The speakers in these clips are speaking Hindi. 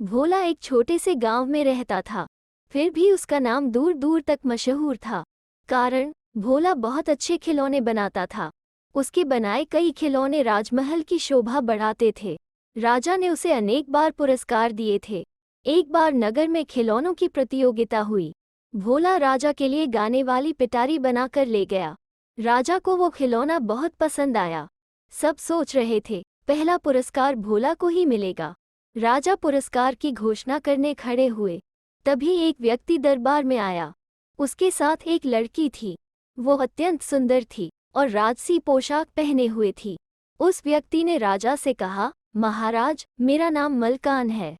भोला एक छोटे से गांव में रहता था। फिर भी उसका नाम दूर दूर तक मशहूर था। कारण भोला बहुत अच्छे खिलौने बनाता था। उसके बनाए कई खिलौने राजमहल की शोभा बढ़ाते थे। राजा ने उसे अनेक बार पुरस्कार दिए थे। एक बार नगर में खिलौनों की प्रतियोगिता हुई। भोला राजा के लिए गाने वाली पिटारी बनाकर ले गया। राजा को वो खिलौना बहुत पसंद आया। सब सोच रहे थे पहला पुरस्कार भोला को ही मिलेगा। राजा पुरस्कार की घोषणा करने खड़े हुए, तभी एक व्यक्ति दरबार में आया। उसके साथ एक लड़की थी। वो अत्यंत सुंदर थी और राजसी पोशाक पहने हुए थी। उस व्यक्ति ने राजा से कहा, महाराज, मेरा नाम मलकान है।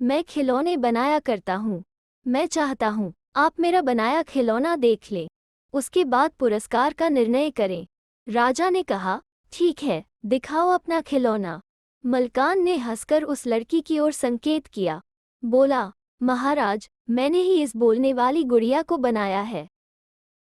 मैं खिलौने बनाया करता हूँ। मैं चाहता हूँ आप मेरा बनाया खिलौना देख लें। उसके बाद पुरस्कार का निर्णय करें। राजा ने कहा, ठीक है, दिखाओ अपना खिलौना। मलकान ने हंसकर उस लड़की की ओर संकेत किया। बोला, महाराज, मैंने ही इस बोलने वाली गुड़िया को बनाया है।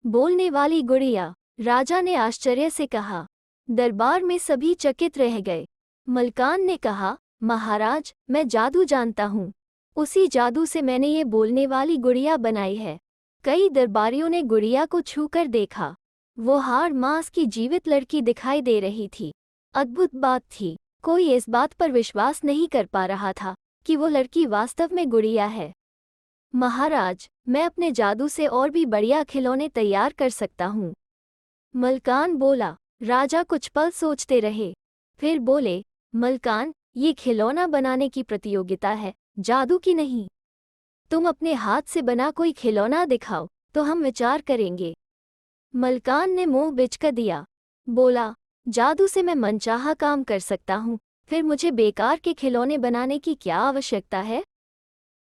बोलने वाली गुड़िया? राजा ने आश्चर्य से कहा। दरबार में सभी चकित रह गए। मलकान ने कहा, महाराज, मैं जादू जानता हूँ। उसी जादू से मैंने ये बोलने वाली गुड़िया बनाई है। कई दरबारियों ने गुड़िया को छूकर देखा। वो हाड़ मांस की जीवित लड़की दिखाई दे रही थी। अद्भुत बात थी। कोई इस बात पर विश्वास नहीं कर पा रहा था कि वो लड़की वास्तव में गुड़िया है। महाराज, मैं अपने जादू से और भी बढ़िया खिलौने तैयार कर सकता हूँ। मलकान बोला। राजा कुछ पल सोचते रहे, फिर बोले, मलकान, ये खिलौना बनाने की प्रतियोगिता है, जादू की नहीं। तुम अपने हाथ से बना कोई खिलौना दिखाओ तो हम विचार करेंगे। मलकान ने मुंह बिचका दिया। बोला, जादू से मैं मनचाहा काम कर सकता हूँ, फिर मुझे बेकार के खिलौने बनाने की क्या आवश्यकता है।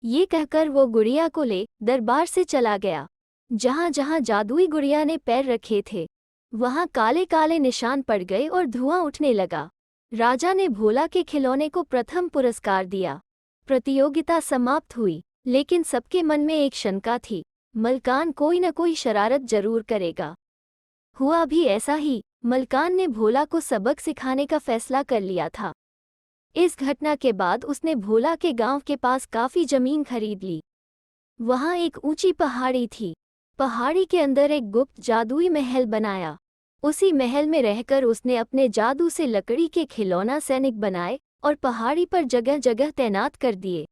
ये कहकर वो गुड़िया को ले दरबार से चला गया। जहाँ जहाँ जादुई गुड़िया ने पैर रखे थे, वहाँ काले काले निशान पड़ गए और धुआं उठने लगा। राजा ने भोला के खिलौने को प्रथम पुरस्कार दिया। प्रतियोगिता समाप्त हुई, लेकिन सबके मन में एक शंका थी, मलकान कोई न कोई शरारत जरूर करेगा। हुआ भी ऐसा ही। मलकान ने भोला को सबक सिखाने का फैसला कर लिया था। इस घटना के बाद उसने भोला के गांव के पास काफी जमीन खरीद ली। वहां एक ऊंची पहाड़ी थी। पहाड़ी के अंदर एक गुप्त जादुई महल बनाया। उसी महल में रहकर उसने अपने जादू से लकड़ी के खिलौना सैनिक बनाए और पहाड़ी पर जगह जगह तैनात कर दिए।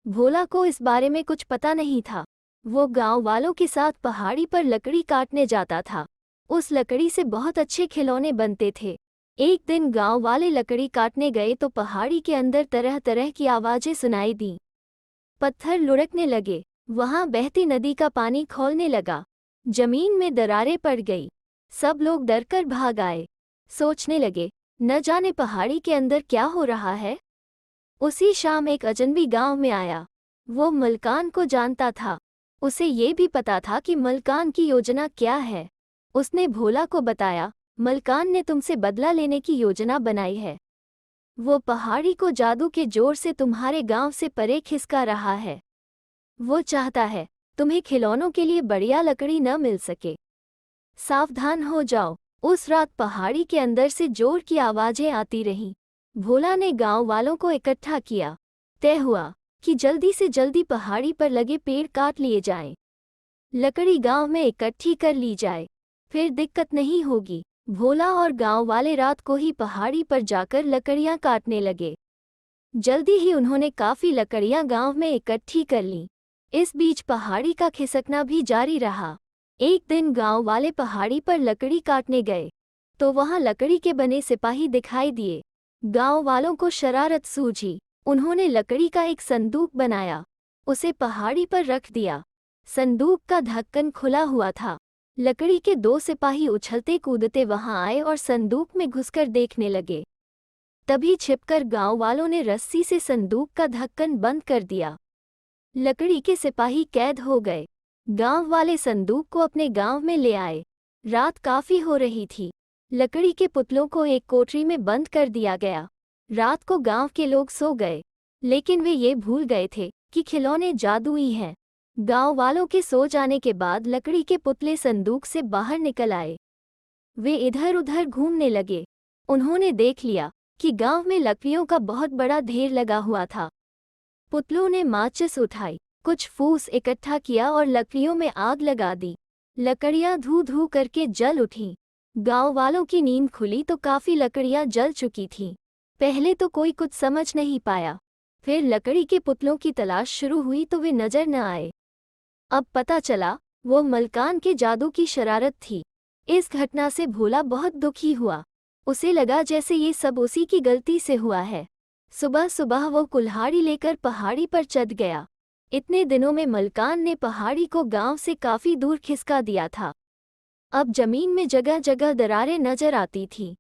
भोला को इस बारे में कुछ पता नहीं था। वो गांव वालों के साथ पहाड़ी पर लकड़ी काटने जाता था। उस लकड़ी से बहुत अच्छे खिलौने बनते थे। एक दिन गांव वाले लकड़ी काटने गए तो पहाड़ी के अंदर तरह तरह की आवाजें सुनाई दीं। पत्थर लुढ़कने लगे। वहां बहती नदी का पानी खौलने लगा। जमीन में दरारें पड़ गई। सब लोग डरकर भाग आए। सोचने लगे, न जाने पहाड़ी के अंदर क्या हो रहा है। उसी शाम एक अजनबी गांव में आया। वो मलकान को जानता था। उसे ये भी पता था कि मलकान की योजना क्या है। उसने भोला को बताया, मलकान ने तुमसे बदला लेने की योजना बनाई है। वो पहाड़ी को जादू के जोर से तुम्हारे गांव से परे खिसका रहा है। वो चाहता है तुम्हें खिलौनों के लिए बढ़िया लकड़ी न मिल सके। सावधान हो जाओ। उस रात पहाड़ी के अंदर से जोर की आवाजें आती रहीं। भोला ने गांव वालों को इकट्ठा किया। तय हुआ कि जल्दी से जल्दी पहाड़ी पर लगे पेड़ काट लिए जाएं। लकड़ी गांव में इकट्ठी कर ली जाए, फिर दिक्कत नहीं होगी। भोला और गांव वाले रात को ही पहाड़ी पर जाकर लकड़ियां काटने लगे। जल्दी ही उन्होंने काफी लकड़ियां गांव में इकट्ठी कर लीं। इस बीच पहाड़ी का खिसकना भी जारी रहा। एक दिन गांव वाले पहाड़ी पर लकड़ी काटने गए तो वहां लकड़ी के बने सिपाही दिखाई दिए। गांव वालों को शरारत सूझी। उन्होंने लकड़ी का एक संदूक बनाया, उसे पहाड़ी पर रख दिया। संदूक का ढक्कन खुला हुआ था। लकड़ी के दो सिपाही उछलते कूदते वहां आए और संदूक में घुसकर देखने लगे। तभी छिपकर गांव वालों ने रस्सी से संदूक का ढक्कन बंद कर दिया। लकड़ी के सिपाही कैद हो गए। गांव वाले संदूक को अपने गांव में ले आए। रात काफी हो रही थी। लकड़ी के पुतलों को एक कोठरी में बंद कर दिया गया। रात को गांव के लोग सो गए, लेकिन वे ये भूल गए थे कि खिलौने जादुई हैं। गांव वालों के सो जाने के बाद लकड़ी के पुतले संदूक से बाहर निकल आए। वे इधर उधर घूमने लगे। उन्होंने देख लिया कि गांव में लकड़ियों का बहुत बड़ा ढेर लगा हुआ था। पुतलों ने माचिस उठाई, कुछ फूस इकट्ठा किया और लकड़ियों में आग लगा दी। लकड़ियां धू धू करके जल उठीं। गांव वालों की नींद खुली तो काफी लकड़ियां जल चुकी थीं। पहले तो कोई कुछ समझ नहीं पाया, फिर लकड़ी के पुतलों की तलाश शुरू हुई तो वे नजर न आए। अब पता चला वो मलकान के जादू की शरारत थी। इस घटना से भोला बहुत दुखी हुआ। उसे लगा जैसे ये सब उसी की गलती से हुआ है। सुबह सुबह वो कुल्हाड़ी लेकर पहाड़ी पर चढ़ गया। इतने दिनों में मलकान ने पहाड़ी को गांव से काफी दूर खिसका दिया था। अब जमीन में जगह जगह दरारें नजर आती थीं।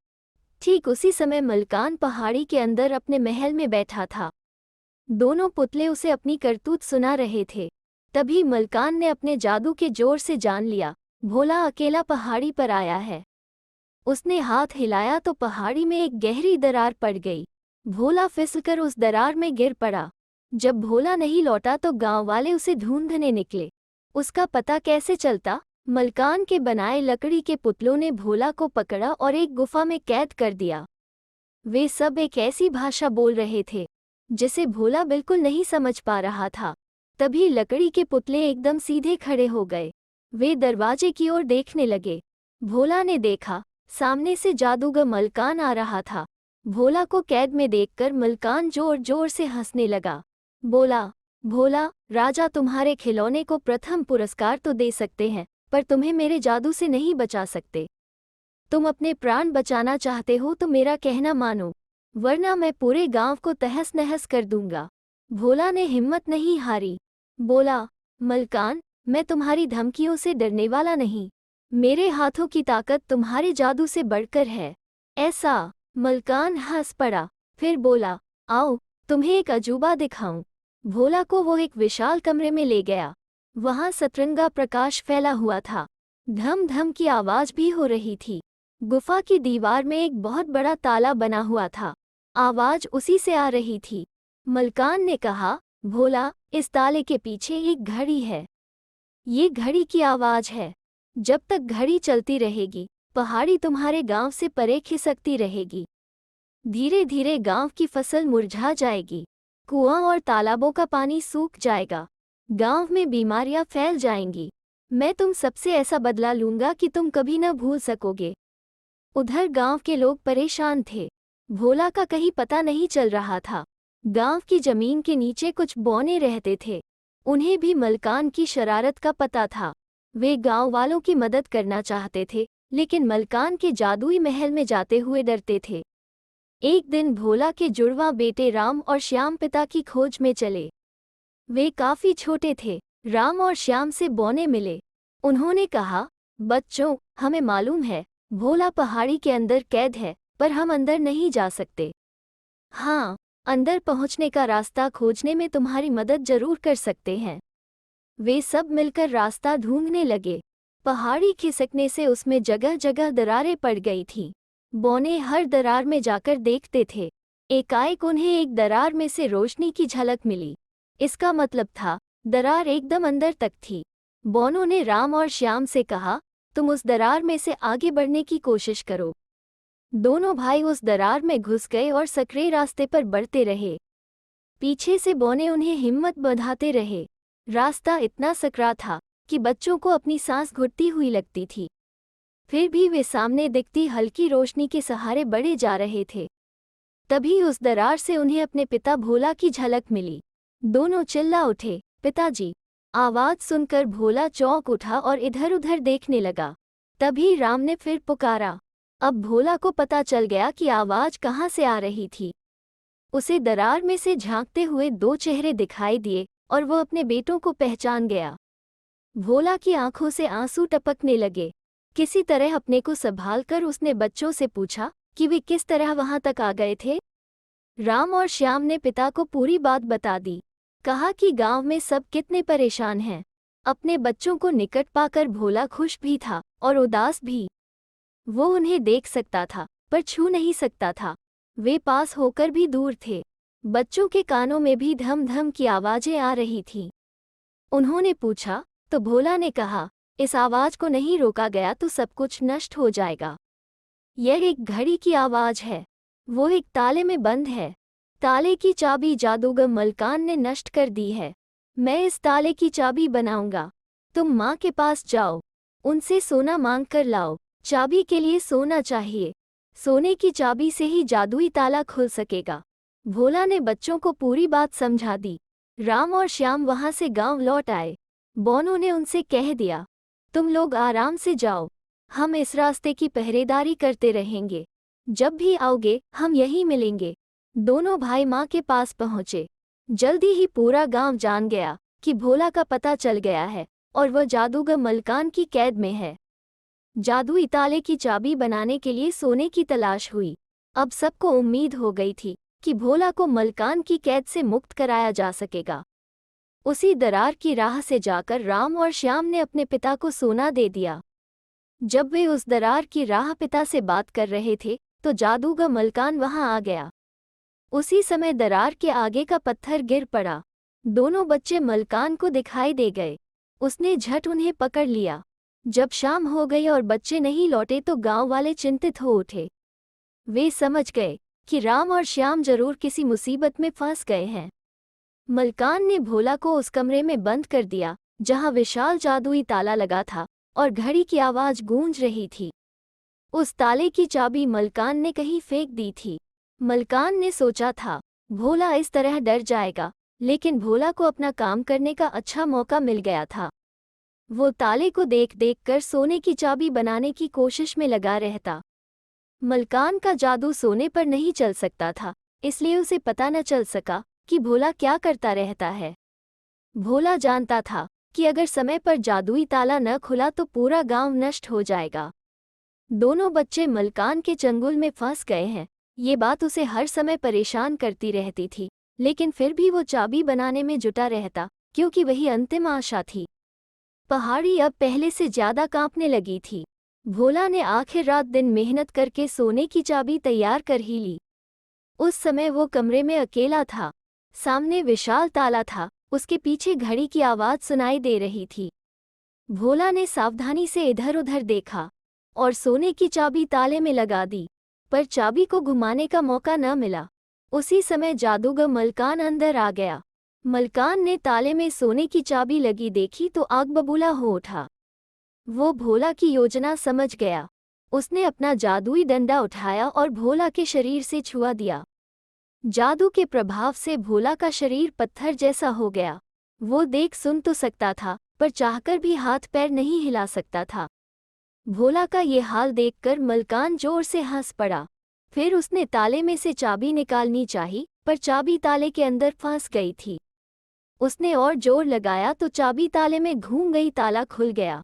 ठीक उसी समय मलकान पहाड़ी के अंदर अपने महल में बैठा था। दोनों पुतले उसे अपनी करतूत सुना रहे थे। तभी मलकान ने अपने जादू के जोर से जान लिया, भोला अकेला पहाड़ी पर आया है। उसने हाथ हिलाया तो पहाड़ी में एक गहरी दरार पड़ गई। भोला फिसलकर उस दरार में गिर पड़ा। जब भोला नहीं लौटा तो गांव वाले उसे ढूंढने निकले। उसका पता कैसे चलता? मलकान के बनाए लकड़ी के पुतलों ने भोला को पकड़ा और एक गुफा में कैद कर दिया। वे सब एक ऐसी भाषा बोल रहे थे जिसे भोला बिल्कुल नहीं समझ पा रहा था। तभी लकड़ी के पुतले एकदम सीधे खड़े हो गए। वे दरवाजे की ओर देखने लगे। भोला ने देखा, सामने से जादूगर मलकान आ रहा था। भोला को कैद में देखकर मलकान जोर जोर से हंसने लगा। बोला, भोला, राजा तुम्हारे खिलौने को प्रथम पुरस्कार तो दे सकते हैं, पर तुम्हें मेरे जादू से नहीं बचा सकते। तुम अपने प्राण बचाना चाहते हो तो मेरा कहना मानो, वरना मैं पूरे गांव को तहस नहस कर दूंगा। भोला ने हिम्मत नहीं हारी। बोला, मलकान, मैं तुम्हारी धमकियों से डरने वाला नहीं। मेरे हाथों की ताकत तुम्हारे जादू से बढ़कर है। ऐसा? मलकान हंस पड़ा। फिर बोला, आओ तुम्हें एक अजूबा दिखाऊं। भोला को वो एक विशाल कमरे में ले गया। वहां सतरंगा प्रकाश फैला हुआ था। धम धम की आवाज भी हो रही थी। गुफा की दीवार में एक बहुत बड़ा ताला बना हुआ था। आवाज उसी से आ रही थी। मलकान ने कहा, भोला, इस ताले के पीछे एक घड़ी है। ये घड़ी की आवाज है। जब तक घड़ी चलती रहेगी, पहाड़ी तुम्हारे गांव से परे खिसकती रहेगी। धीरे धीरे गांव की फसल मुरझा जाएगी। कुआं और तालाबों का पानी सूख जाएगा। गांव में बीमारियां फैल जाएंगी। मैं तुम सबसे ऐसा बदला लूंगा कि तुम कभी न भूल सकोगे। उधर गांव के लोग परेशान थे। भोला का कहीं पता नहीं चल रहा था। गांव की जमीन के नीचे कुछ बौने रहते थे। उन्हें भी मलकान की शरारत का पता था। वे गांव वालों की मदद करना चाहते थे, लेकिन मलकान के जादुई महल में जाते हुए डरते थे। एक दिन भोला के जुड़वा बेटे राम और श्याम पिता की खोज में चले। वे काफी छोटे थे। राम और श्याम से बौने मिले। उन्होंने कहा, बच्चों, हमें मालूम है भोला पहाड़ी के अंदर कैद है, पर हम अंदर नहीं जा सकते। हाँ, अंदर पहुंचने का रास्ता खोजने में तुम्हारी मदद जरूर कर सकते हैं। वे सब मिलकर रास्ता ढूंढने लगे। पहाड़ी खिसकने से उसमें जगह जगह दरारें पड़ गई थीं। बौने हर दरार में जाकर देखते थे। एकाएक उन्हें एक दरार में से रोशनी की झलक मिली। इसका मतलब था दरार एकदम अंदर तक थी। बौनों ने राम और श्याम से कहा, तुम उस दरार में से आगे बढ़ने की कोशिश करो। दोनों भाई उस दरार में घुस गए और सकरे रास्ते पर बढ़ते रहे। पीछे से बौने उन्हें हिम्मत बंधाते रहे। रास्ता इतना सकरा था कि बच्चों को अपनी सांस घुटती हुई लगती थी। फिर भी वे सामने दिखती हल्की रोशनी के सहारे बढ़े जा रहे थे। तभी उस दरार से उन्हें अपने पिता भोला की झलक मिली। दोनों चिल्ला उठे, पिताजी! आवाज सुनकर भोला चौंक उठा और इधर उधर देखने लगा। तभी राम ने फिर पुकारा। अब भोला को पता चल गया कि आवाज कहाँ से आ रही थी। उसे दरार में से झांकते हुए दो चेहरे दिखाई दिए और वो अपने बेटों को पहचान गया। भोला की आंखों से आंसू टपकने लगे। किसी तरह अपने को संभालकर उसने बच्चों से पूछा कि वे किस तरह वहां तक आ गए थे। राम और श्याम ने पिता को पूरी बात बता दी। कहा कि गांव में सब कितने परेशान हैं। अपने बच्चों को निकट पाकर भोला खुश भी था और उदास भी। वो उन्हें देख सकता था पर छू नहीं सकता था। वे पास होकर भी दूर थे। बच्चों के कानों में भी धम धम की आवाजें आ रही थीं। उन्होंने पूछा तो भोला ने कहा, इस आवाज को नहीं रोका गया तो सब कुछ नष्ट हो जाएगा। यह एक घड़ी की आवाज है। वो एक ताले में बंद है। ताले की चाबी जादूगर मलकान ने नष्ट कर दी है। मैं इस ताले की चाबी बनाऊंगा। तुम माँ के पास जाओ, उनसे सोना मांग कर लाओ। चाबी के लिए सोना चाहिए। सोने की चाबी से ही जादुई ताला खुल सकेगा। भोला ने बच्चों को पूरी बात समझा दी। राम और श्याम वहां से गांव लौट आए। बोनो ने उनसे कह दिया, तुम लोग आराम से जाओ, हम इस रास्ते की पहरेदारी करते रहेंगे। जब भी आओगे हम यहीं मिलेंगे। दोनों भाई माँ के पास पहुँचे। जल्दी ही पूरा गांव जान गया कि भोला का पता चल गया है और वह जादूगर मलकान की कैद में है। जादुई ताले की चाबी बनाने के लिए सोने की तलाश हुई। अब सबको उम्मीद हो गई थी कि भोला को मलकान की कैद से मुक्त कराया जा सकेगा। उसी दरार की राह से जाकर राम और श्याम ने अपने पिता को सोना दे दिया। जब वे उस दरार की राह पिता से बात कर रहे थे तो जादूगर मलकान वहां आ गया। उसी समय दरार के आगे का पत्थर गिर पड़ा। दोनों बच्चे मलकान को दिखाई दे गए। उसने झट उन्हें पकड़ लिया। जब शाम हो गई और बच्चे नहीं लौटे तो गांव वाले चिंतित हो उठे। वे समझ गए कि राम और श्याम जरूर किसी मुसीबत में फंस गए हैं। मलकान ने भोला को उस कमरे में बंद कर दिया जहां विशाल जादुई ताला लगा था और घड़ी की आवाज गूंज रही थी। उस ताले की चाबी मलकान ने कहीं फेंक दी थी। मलकान ने सोचा था भोला इस तरह डर जाएगा, लेकिन भोला को अपना काम करने का अच्छा मौका मिल गया था। वो ताले को देख देख कर सोने की चाबी बनाने की कोशिश में लगा रहता। मलकान का जादू सोने पर नहीं चल सकता था, इसलिए उसे पता न चल सका कि भोला क्या करता रहता है। भोला जानता था कि अगर समय पर जादुई ताला न खुला तो पूरा गांव नष्ट हो जाएगा। दोनों बच्चे मलकान के चंगुल में फंस गए हैं, ये बात उसे हर समय परेशान करती रहती थी, लेकिन फिर भी वो चाबी बनाने में जुटा रहता क्योंकि वही अंतिम आशा थी। पहाड़ी अब पहले से ज्यादा कांपने लगी थी। भोला ने आखिर रात दिन मेहनत करके सोने की चाबी तैयार कर ही ली। उस समय वो कमरे में अकेला था। सामने विशाल ताला था, उसके पीछे घड़ी की आवाज सुनाई दे रही थी। भोला ने सावधानी से इधर उधर देखा और सोने की चाबी ताले में लगा दी, पर चाबी को घुमाने का मौका न मिला। उसी समय जादूगर मलकान अंदर आ गया। मलकान ने ताले में सोने की चाबी लगी देखी तो आग बबूला हो उठा। वो भोला की योजना समझ गया। उसने अपना जादुई डंडा उठाया और भोला के शरीर से छुआ दिया। जादू के प्रभाव से भोला का शरीर पत्थर जैसा हो गया। वो देख सुन तो सकता था, पर चाहकर भी हाथ पैर नहीं हिला सकता था। भोला का ये हाल देखकर मलकान जोर से हंस पड़ा। फिर उसने ताले में से चाबी निकालनी चाही, पर चाबी ताले के अंदर फंस गई थी। उसने और जोर लगाया तो चाबी ताले में घूम गई, ताला खुल गया।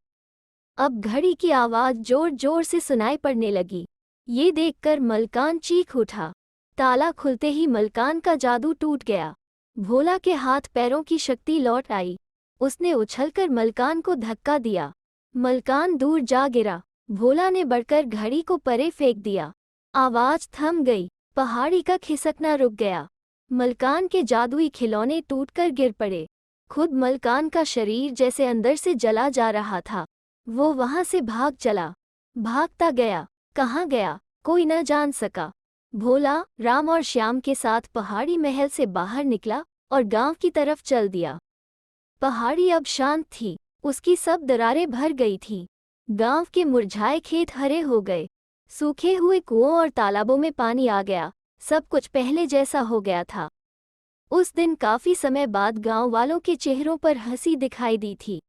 अब घड़ी की आवाज जोर जोर से सुनाई पड़ने लगी। ये देखकर मलकान चीख उठा। ताला खुलते ही मलकान का जादू टूट गया। भोला के हाथ पैरों की शक्ति लौट आई। उसने उछलकर मलकान को धक्का दिया। मलकान दूर जा गिरा। भोला ने बढ़कर घड़ी को परे फेंक दिया। आवाज थम गई। पहाड़ी का खिसकना रुक गया। मलकान के जादुई खिलौने टूटकर गिर पड़े। खुद मलकान का शरीर जैसे अंदर से जला जा रहा था। वो वहां से भाग चला। भागता गया, कहाँ गया कोई न जान सका। भोला राम और श्याम के साथ पहाड़ी महल से बाहर निकला और गांव की तरफ चल दिया। पहाड़ी अब शांत थी, उसकी सब दरारें भर गई थीं। गांव के मुरझाए खेत हरे हो गए। सूखे हुए कुओं और तालाबों में पानी आ गया। सब कुछ पहले जैसा हो गया था। उस दिन काफी समय बाद गांव वालों के चेहरों पर हंसी दिखाई दी थी।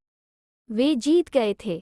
वे जीत गए थे।